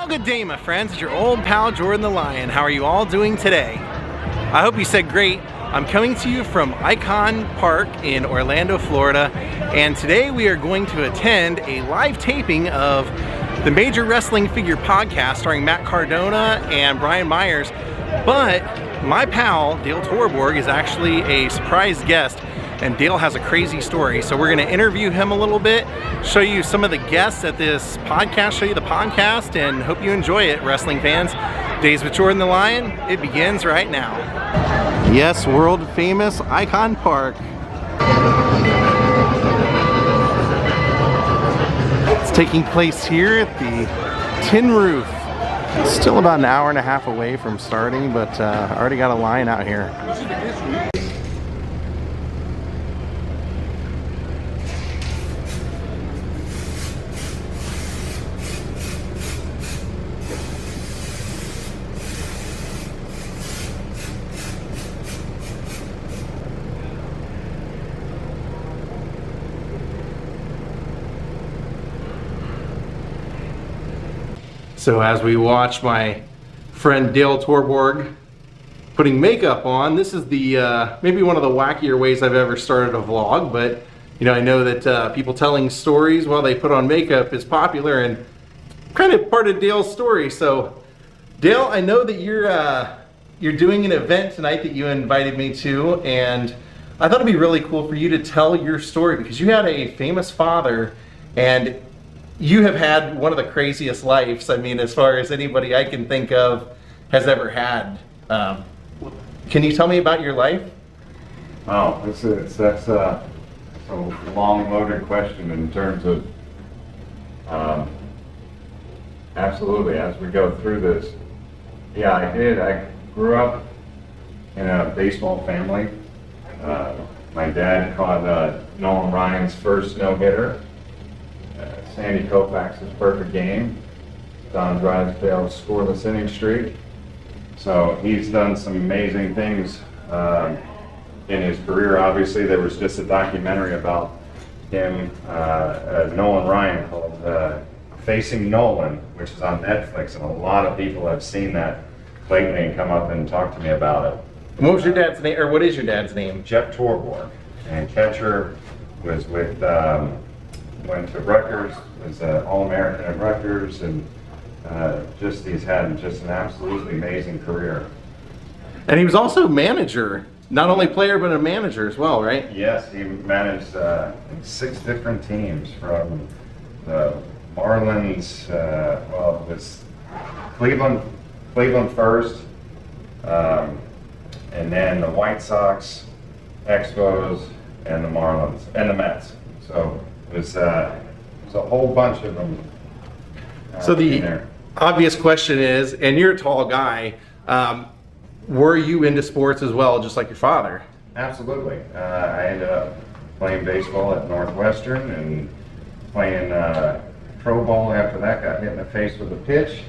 Good day, my friends. It's your old pal Jordan the Lion. How are you all doing today? I hope you said great. I'm coming to you from Icon Park in Orlando, Florida, and today we are going to attend a live taping of the Major Wrestling Figure podcast starring Matt Cardona and Brian Myers. But my pal Dale Torborg is actually a surprise guest, and Dale has a crazy story. So we're going to interview him a little bit, show you some of the guests at this podcast, show you the podcast, and hope you enjoy it, wrestling fans. Daze with Jordan the Lion, it begins right now. Yes, world famous Icon Park. It's taking place here at the Tin Roof. It's still about an hour and a half away from starting, but already got a line out here. So as we watch my friend Dale Torborg putting makeup on, this is the maybe one of the wackier ways I've ever started a vlog, but you know, I know that people telling stories while they put on makeup is popular and kind of part of Dale's story. So Dale, I know that you're doing an event tonight that you invited me to, and I thought it'd be really cool for you to tell your story because you had a famous father and you have had one of the craziest lives, I mean, as far as anybody I can think of has ever had. Can you tell me about your life? Oh, that's a long loaded question in terms of, absolutely, as we go through this. Yeah, I did. I grew up in a baseball family. My dad caught Nolan Ryan's first no-hitter. Sandy Koufax's perfect game, Don Drysdale's scoreless inning streak. So he's done some amazing things in his career. Obviously, there was just a documentary about him, Nolan Ryan, called Facing Nolan, which is on Netflix, and a lot of people have seen that lately and come up and talk to me about it. What was your dad's name, or what is your dad's name? Jeff Torborg, and catcher was with. Went to Rutgers, was an All-American at Rutgers, and he's had just an absolutely amazing career. And he was also manager, not only player, but a manager as well, right? Yes, he managed 6 different teams, from the Marlins, well, it was Cleveland first, and then the White Sox, Expos, and the Marlins, and the Mets. So it was a whole bunch of them. So the obvious question is, and you're a tall guy, were you into sports as well, just like your father? Absolutely. I ended up playing baseball at Northwestern and playing pro ball after that. Got hit in the face with a pitch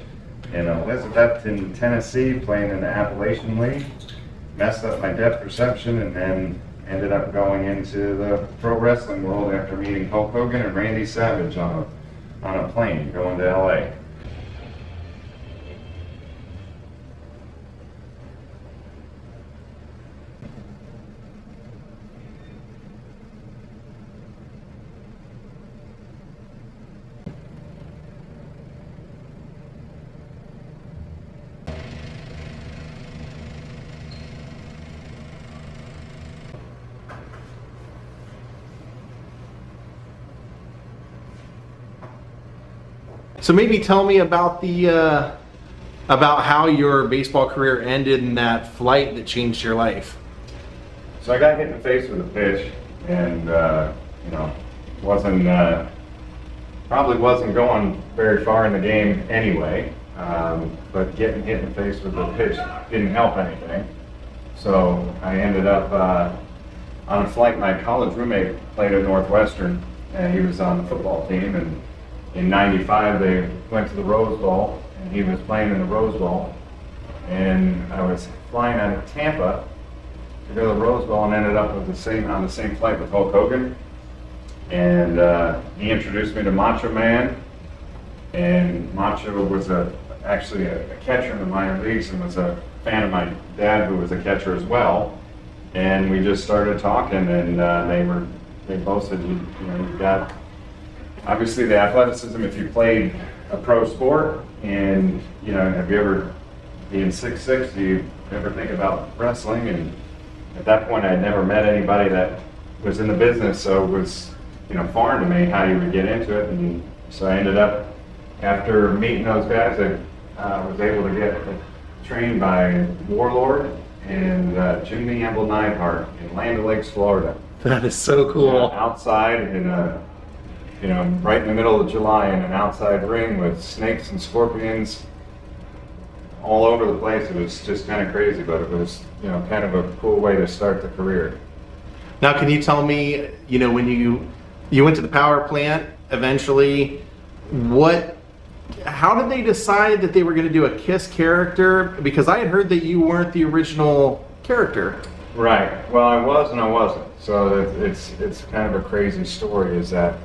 in Elizabethton, Tennessee, playing in the Appalachian League. Messed up my depth perception, and then ended up going into the pro wrestling world after meeting Hulk Hogan and Randy Savage on a plane going to LA. So maybe tell me about the about how your baseball career ended in that flight that changed your life. So I got hit in the face with a pitch, and you know, probably wasn't going very far in the game anyway. But getting hit in the face with a pitch didn't help anything. So I ended up on a flight. My college roommate played at Northwestern, and he was on the football team. And in '95, they went to the Rose Bowl, and he was playing in the Rose Bowl. And I was flying out of Tampa to go to the Rose Bowl, and ended up with on the same flight with Hulk Hogan. And he introduced me to Macho Man, and Macho was actually a catcher in the minor leagues and was a fan of my dad, who was a catcher as well. And we just started talking, and they both said, you know, you've got obviously the athleticism if you played a pro sport, and you know, have you ever, being 6'6", do you ever think about wrestling? And at that point, I had never met anybody that was in the business, so it was, you know, foreign to me how you would get into it. And so I ended up, after meeting those guys, I was able to get trained by Warlord and Jimmy Amble Neidhart in Land O'Lakes, Florida. That is so cool. Outside in you know, right in the middle of July in an outside ring with snakes and scorpions all over the place. It was just kind of crazy, but it was, you know, kind of a cool way to start the career. Now, can you tell me, you know, when you went to the power plant eventually, how did they decide that they were going to do a Kiss character? Because I had heard that you weren't the original character. Right. Well, I was and I wasn't. So it's kind of a crazy story, is that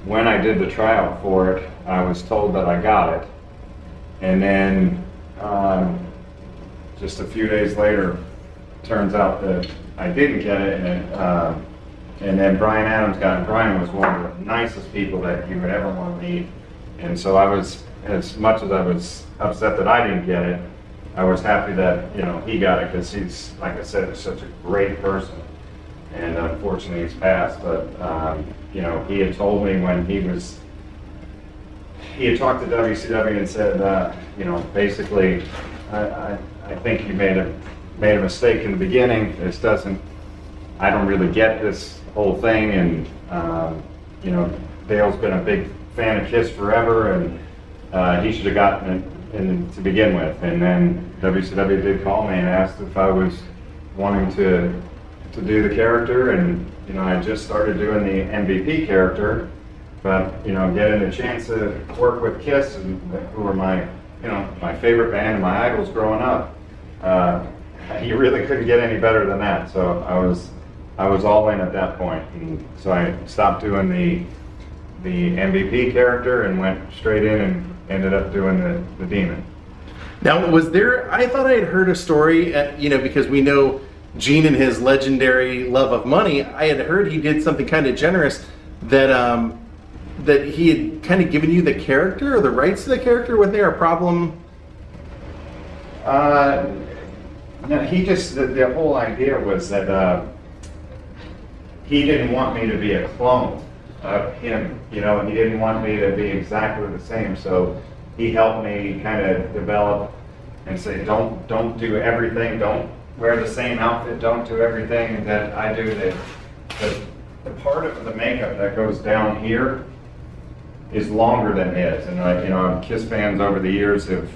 when I did the tryout for it, I was told that I got it. And then just a few days later, turns out that I didn't get it. And then Brian Adams got it. Brian was one of the nicest people that you would ever want to meet. And so I was, as much as I was upset that I didn't get it, I was happy that, you know, he got it, because he's, like I said, he's such a great person. And unfortunately he's passed, but you know, he had told me when he had talked to WCW and said, you know, basically, I think you made a mistake in the beginning. I don't really get this whole thing, and you know, Dale's been a big fan of Kiss forever, and he should have gotten it to begin with. And then WCW did call me and asked if I was wanting to do the character, and you know, I just started doing the MVP character, but you know, getting a chance to work with Kiss, and who were my, you know, my favorite band and my idols growing up, you really couldn't get any better than that. So I was all in at that point, and so I stopped doing the MVP character and went straight in and ended up doing the Demon. Now, I thought I had heard a story, you know, because we know Gene and his legendary love of money. I had heard he did something kind of generous, that that he had kind of given you the character or the rights to the character. Was there a problem? No, he just, the whole idea was that he didn't want me to be a clone of him, you know, and he didn't want me to be exactly the same. So he helped me kind of develop and say, don't do everything, don't wear the same outfit, don't do everything that I do. The part of the makeup that goes down here is longer than his. And you know, Kiss fans over the years have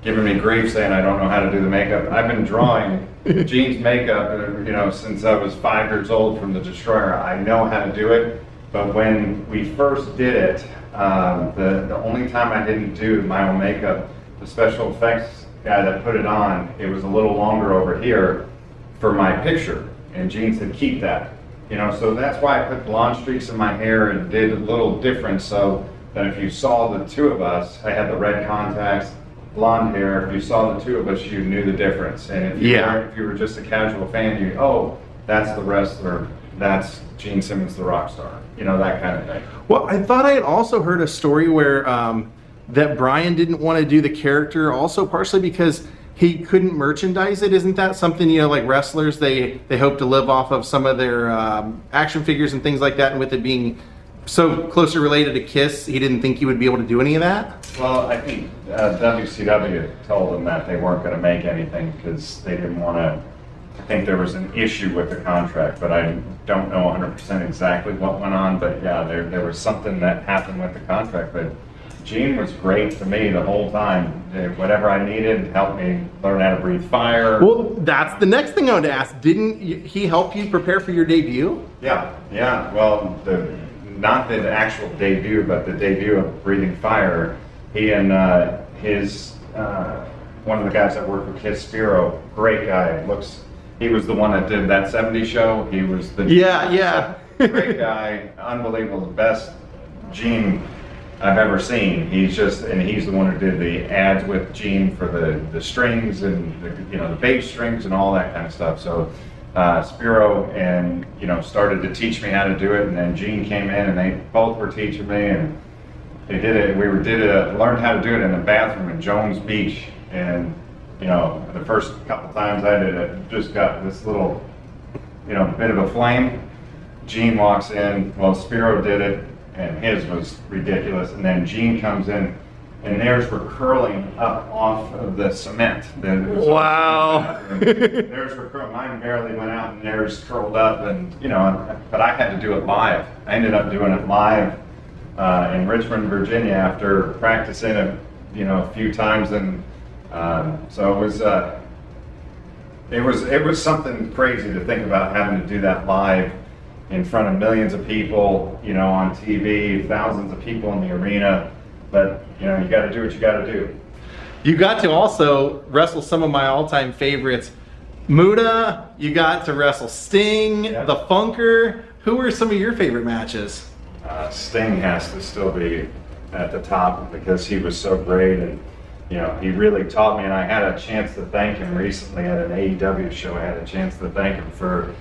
given me grief saying I don't know how to do the makeup. I've been drawing Gene's makeup, you know, since I was 5 years old from the Destroyer. I know how to do it, but when we first did it, the only time I didn't do my own makeup, the special effects guy that put it on, it was a little longer over here for my picture, and Gene said keep that, you know. So that's why I put blonde streaks in my hair and did a little different, so that if you saw the two of us, I had the red contacts, blonde hair. If you saw the two of us, you knew the difference. And if you were just a casual fan, that's the wrestler, that's Gene Simmons, the rock star, you know, that kind of thing. Well, I thought I had also heard a story where that Brian didn't want to do the character, also partially because he couldn't merchandise it. Isn't that something, you know, like wrestlers, they hope to live off of some of their action figures and things like that, and with it being so closely related to Kiss, he didn't think he would be able to do any of that? Well, I think WCW told them that they weren't going to make anything because they didn't want to. I think there was an issue with the contract, but I don't know 100% exactly what went on. But yeah, there was something that happened with the contract. But Gene was great to me the whole time. Whatever I needed, helped me learn how to breathe fire. Well, that's the next thing I wanted to ask. Didn't he help you prepare for your debut? Yeah. Well, not the actual debut, but the debut of Breathing Fire. He and one of the guys that worked with Kid Spiro, great guy. He was the one that did that '70s show. He was the great guy, unbelievable, the best Gene I've ever seen. He's the one who did the ads with Gene for the strings and the bass strings and all that kind of stuff. So Spiro and started to teach me how to do it, and then Gene came in and they both were teaching me, and they did it. Learned how to do it in the bathroom in Jones Beach, and the first couple times I did it, just got this little bit of a flame. Gene walks in. Well, Spiro did it, and his was ridiculous. And then Gene comes in, and theirs were curling up off of the cement. Wow. Theirs were curling. Mine barely went out, and theirs curled up. And but I had to do it live. I ended up doing it live in Richmond, Virginia, after practicing it, a few times. And so it was something crazy to think about having to do that live in front of millions of people, on TV, thousands of people in the arena. But you got to do what you got to do. You got to also wrestle some of my all-time favorites. Muda, you got to wrestle Sting, The Funker. Who were some of your favorite matches? Sting has to still be at the top because he was so great, and he really taught me. And I had a chance to thank him recently at an AEW show. I had a chance to thank him for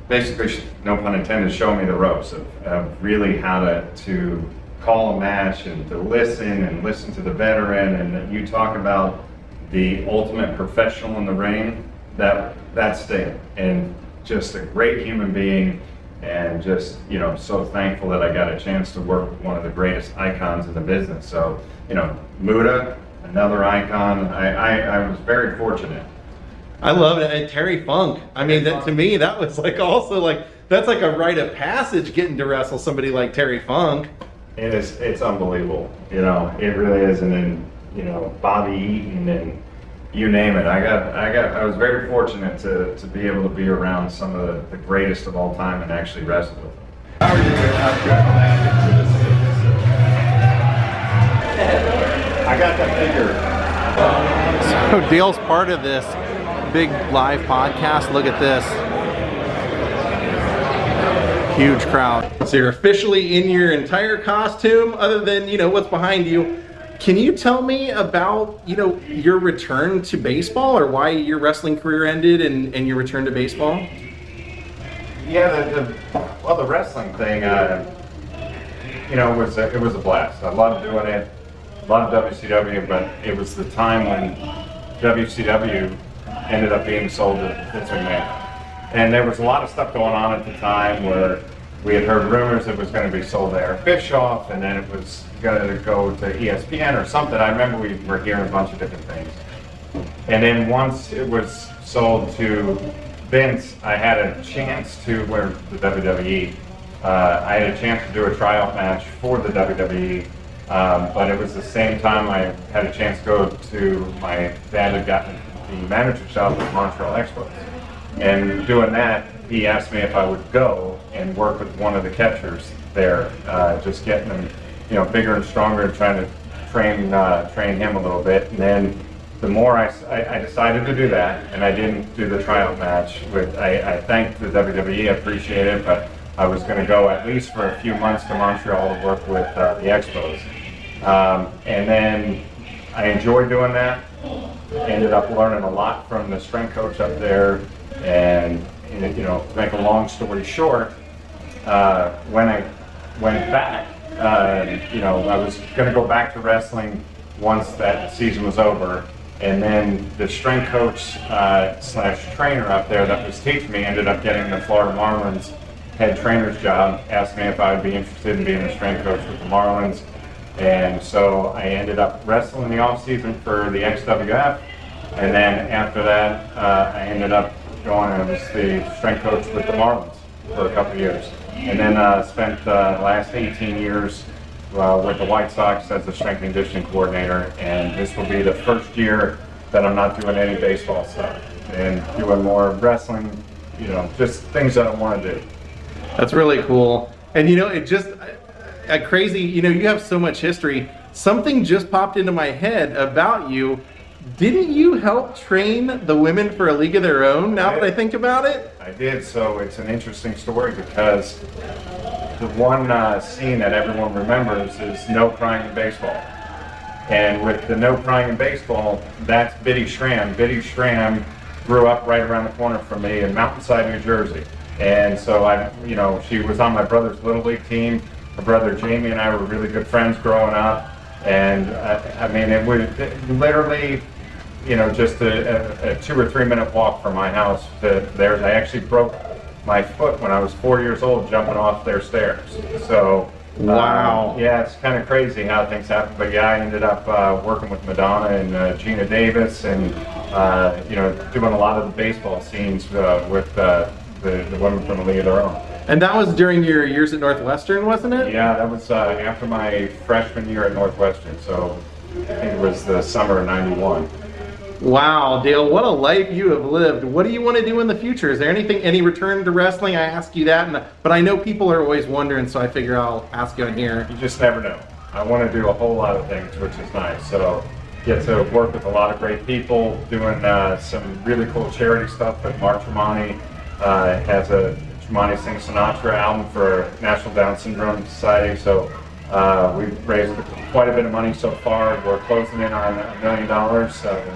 basically, no pun intended, showing me the ropes of really how to call a match and to listen to the veteran. And you talk about the ultimate professional in the ring, that's Sting, and just a great human being, and just so thankful that I got a chance to work with one of the greatest icons in the business. So Muda, another icon. I was very fortunate. I love it. And Terry Funk. I mean, to me, that was that's like a rite of passage, getting to wrestle somebody like Terry Funk. It's unbelievable. It really is. And then Bobby Eaton and you name it. I was very fortunate to be able to be around some of the greatest of all time and actually wrestle with them. How are you doing? I got that figure. So Dale's part of this big live podcast. Look at this. Huge crowd. So you're officially in your entire costume, other than, what's behind you. Can you tell me about, your return to baseball, or why your wrestling career ended and your return to baseball? Yeah, the wrestling thing, it was a blast. I loved doing it. Loved WCW, but it was the time when WCW ended up being sold to Vince McMahon. And there was a lot of stuff going on at the time where we had heard rumors it was going to be sold to Eric Bischoff, and then it was going to go to ESPN or something. I remember we were hearing a bunch of different things. And then once it was sold to Vince, I had a chance to, where the WWE, I had a chance to do a tryout match for the WWE. But it was the same time I had a chance to go to, my dad had gotten the manager job with Montreal Expos. And doing that, he asked me if I would go and work with one of the catchers there, just getting them, bigger and stronger, and trying to train him a little bit. And then the more I decided to do that, and I didn't do the tryout match. I thanked the WWE, I appreciate it, but I was going to go at least for a few months to Montreal to work with the Expos. And then I enjoyed doing that. Ended up learning a lot from the strength coach up there. And to make a long story short, when I went back, I was going to go back to wrestling once that season was over. And then the strength coach / trainer up there that was teaching me ended up getting the Florida Marlins head trainer's job, asked me if I would be interested in being a strength coach with the Marlins. And so I ended up wrestling in the off season for the XWF. And then after that, I ended up going and was the strength coach with the Marlins for a couple of years. And then spent the last 18 years with the White Sox as the strength and conditioning coordinator, and this will be the first year that I'm not doing any baseball stuff and doing more wrestling, just things that I want to do. That's really cool. And it just, a crazy, you have so much history. Something just popped into my head about you. Didn't you help train the women for a league of their own, now that I think about it? I did, so it's an interesting story because the one scene that everyone remembers is no crying in baseball. And with the no crying in baseball, that's Biddy Schramm. Biddy Schramm grew up right around the corner from me in Mountainside, New Jersey. And so she was on my brother's Little League team. My brother Jamie and I were really good friends growing up. And it was literally, just a 2 or 3 minute walk from my house to theirs. I actually broke my foot when I was 4 years old jumping off their stairs. So, wow. Yeah, it's kind of crazy how things happen. But yeah, I ended up working with Madonna and Gina Davis and, doing a lot of the baseball scenes with the women from the League of Their Own. And that was during your years at Northwestern, wasn't it? Yeah, that was after my freshman year at Northwestern. So I think it was the summer of '91. Wow, Dale, what a life you have lived. What do you want to do in the future? Is there any return to wrestling? I ask you that, but I know people are always wondering, so I figure I'll ask you on here. You just never know. I want to do a whole lot of things, which is nice. So get to work with a lot of great people, doing some really cool charity stuff. But Mark Tremonti has a Tremonti Sings Sinatra album for National Down Syndrome Society. So we've raised quite a bit of money so far. We're closing in on $1 million.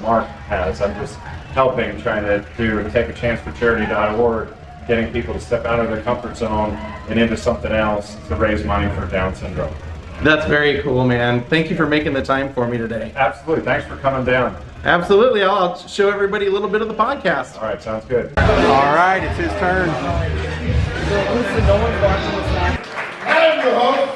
Mark has. I'm just helping, trying to take a chance for charity.org, getting people to step out of their comfort zone and into something else to raise money for Down syndrome. That's very cool, man. Thank you for making the time for me today. Absolutely. Thanks for coming down. Absolutely. I'll show everybody a little bit of the podcast. All right. Sounds good. All right. It's his turn. I'm your host,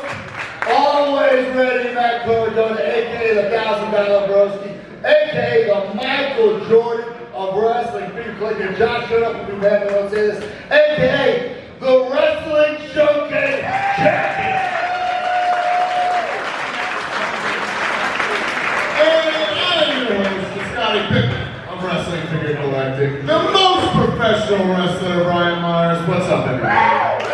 always ready, Matt Cardona, a.k.a. the $1,000 Broski, a.k.a. the Michael Jordan of wrestling. People clicking Josh, shut up if you've had me on say this, a.k.a. the Wrestling Showcase Champion. And I'm your host, Scotty Pippen. I'm Wrestling Figure Galactic, the most professional wrestler, Brian Myers. What's up, everybody?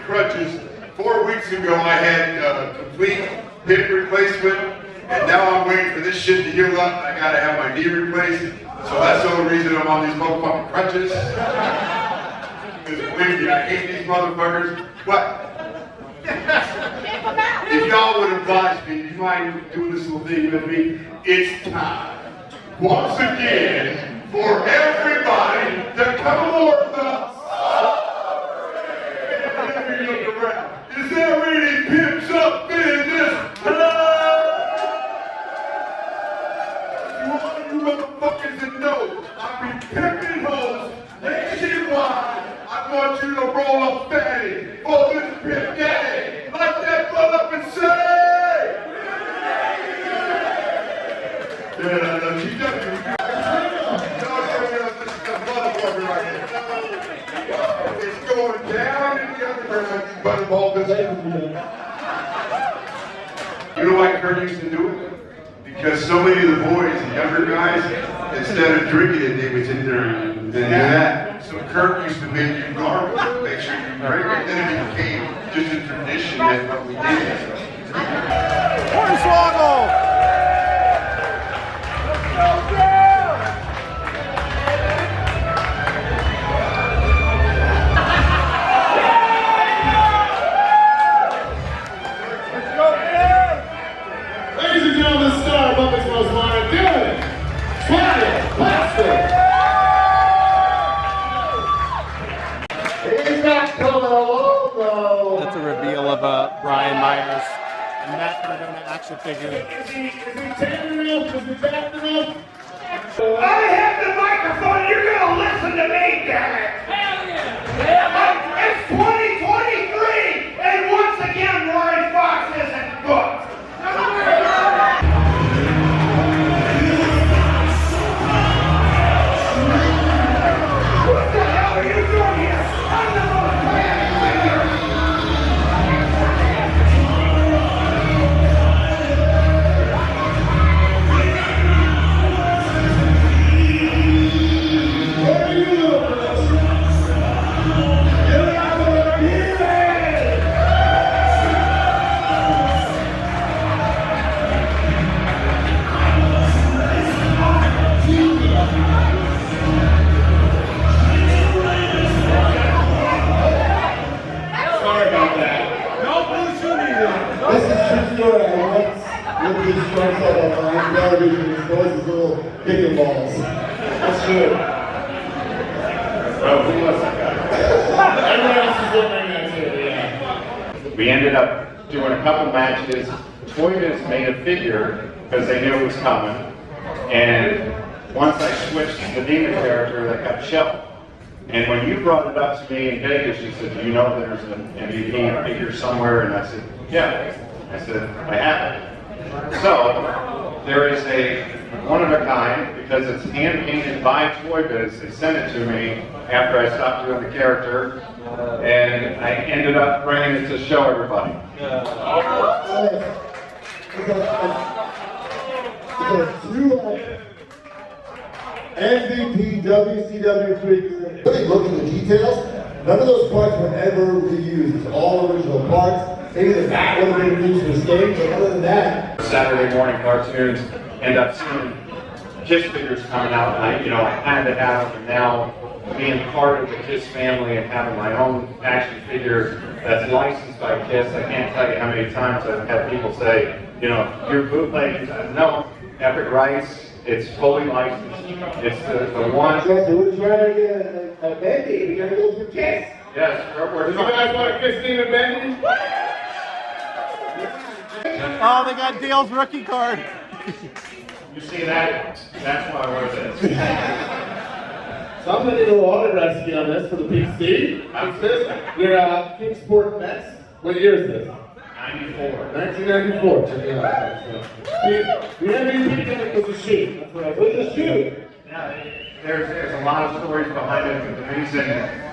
Crutches. 4 weeks ago I had complete hip replacement, and now I'm waiting for this shit to heal up. I gotta have my knee replaced, so that's the only reason I'm on these motherfucking crutches. Because believe me, I hate these motherfuckers. But if y'all would oblige me, you mind doing this little thing with me? It's time once again for everybody to come aboard with us. Is there any pimps up in this club? You want you motherfuckers to know I be pimping hoes nationwide. I want you to roll up fatty for this pimp daddy. Like that blood up and say! Yeah, she does. This is the motherfucker right here. It's going down in the underground, you butterball business. You know why Kurt used to do it? Because so many of the boys, the younger guys, instead of drinking it, they would sit there and do that. So Kurt used to make you gargle, make sure you drink it. Then it became just a tradition that what we did. Hornswoggle! Ladies and gentlemen, the star of Muppets Most Wanted, Dylan Plaster. He's not coming alone, though. That's a reveal of Brian Myers and Matt Cardona action figure. Is he tapping enough? Is he tapping enough? I have the microphone, you're gonna listen to me, damn it! Hell yeah! It's 2023, and once again, Rory Fox isn't booked. What the hell are you doing here? I'm the most balls. That's good. Bro, who was that guy? Everyone else is looking at it, yeah. We ended up doing a couple matches. Toy Biz made a figure because they knew it was coming. And once I switched to the demon character, that got shelved. And when you brought it up to me in Vegas, you said, do you know there's an MLB figure somewhere? And I said, yeah. I said, I have it. So, there is a one-of-a-kind, because it's hand-painted by Toy Biz. They sent it to me after I stopped doing the character, and I ended up bringing it to show everybody. MVP WCW figure. Really look at the details. None of those parts were ever reused. It's all original parts. Maybe the back would have been used for stage, but other than that. Saturday morning cartoons end up seeing Kiss figures coming out, and I had to have them. And now being part of the Kiss family and having my own action figure that's licensed by Kiss, I can't tell you how many times I've had people say, you're bootlegging. No, Epic Rights. It's fully licensed. It's the one. So we're trying to get a Bendy. We're going to go for Kiss. Yes, we're You guys want Christina Bendy? Oh, they got Dale's rookie card. You see that? That's why I wear this. So I'm going to do autograph ski on this for the PC. What's this? We're Kingsport Mets. What year is this? 94. 1994. Check it out. The MVP gimmick was a shoot. That's what I was a shoot. Yeah, there's a lot of stories behind it. The reason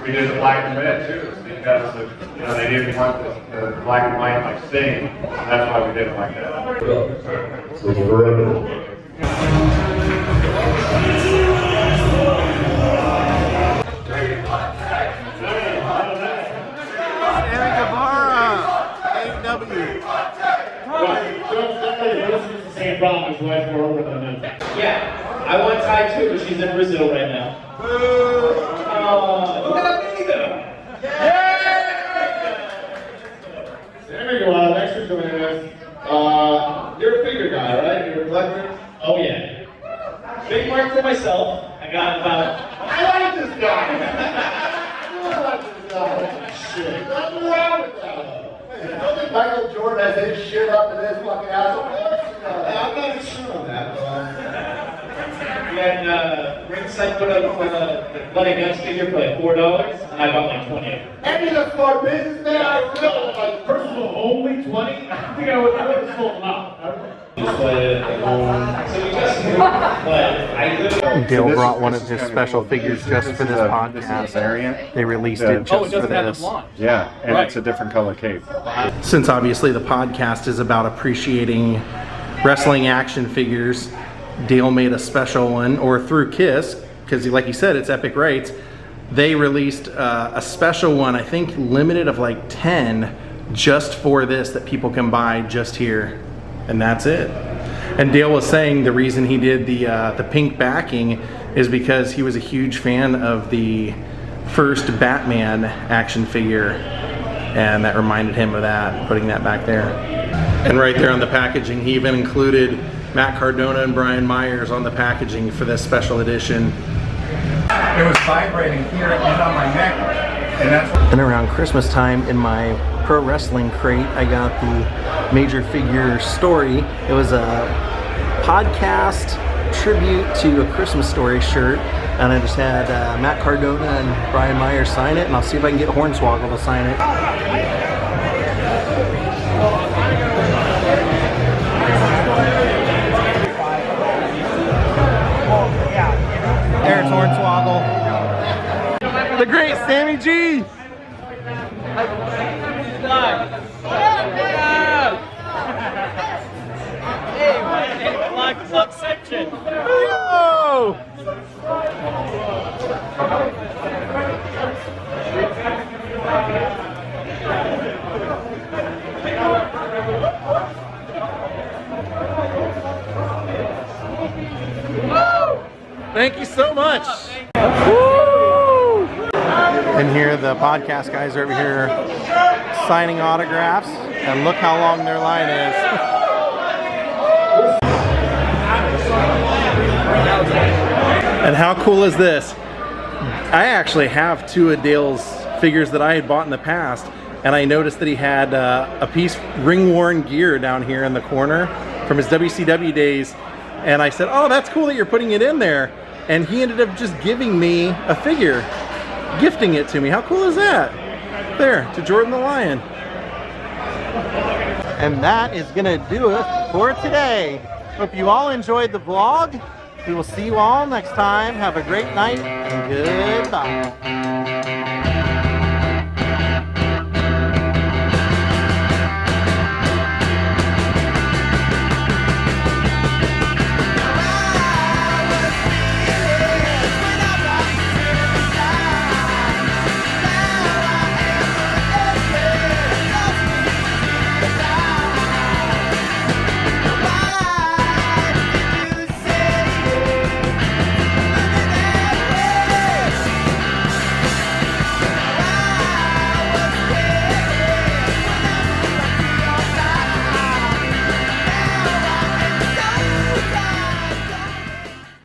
we did the black and red too is because they didn't want the black and white like Sting. That's why we did it like that. So it's forever. Sammy Guevara, AW. Same problem as wife more over than him. Yeah, I want Thai too, but she's in Brazil right now. Boo! Oh, Sammy Guevara, thanks for joining us. You're a figure guy, right? You're a collector? Oh yeah. Big mark for myself. I got about. I like this guy! I like this guy. Shit. Nothing wrong with that. You don't think Michael Jordan has any shit up in his fucking ass? Of course he does. I'm not sure on that. We had ringside put up for the Bloody Guts figure for like $4, and I bought like 20. And he's a smart businessman. I feel like personal only 20. I think I would have sold them out. So you just but I literally. Dale brought one of his special figures just for this podcast. They released it just for this. Yeah, and it's a different color cape. Since obviously the podcast is about appreciating wrestling action figures, Dale made a special one, or through Kiss, because like he said, it's Epic Rights. They released a special one, I think limited of like 10, just for this that people can buy just here. And that's it. And Dale was saying the reason he did the pink backing is because he was a huge fan of the first Batman action figure, and that reminded him of that, putting that back there. And right there on the packaging, he even included Matt Cardona and Brian Myers on the packaging for this special edition. It was vibrating here and on my neck, and that's what. Then around Christmas time in my pro wrestling crate, I got the Major Figure Story. It was a podcast tribute to a Christmas Story shirt, and I just had Matt Cardona and Brian Myers sign it, and I'll see if I can get Hornswoggle to sign it. There's Hornswoggle. The great Sammy G! Plug section. Whoa! Thank you so much. Woo! And here the podcast guys are over here signing autographs, and look how long their line is. And how cool is this? I actually have two of Dale's figures that I had bought in the past, and I noticed that he had a piece ring-worn gear down here in the corner from his WCW days, and I said, oh, that's cool that you're putting it in there. And he ended up just giving me a figure, gifting it to me. How cool is that? There, to Jordan the Lion. And that is gonna do it for today. Hope you all enjoyed the vlog. We will see you all next time. Have a great night and goodbye.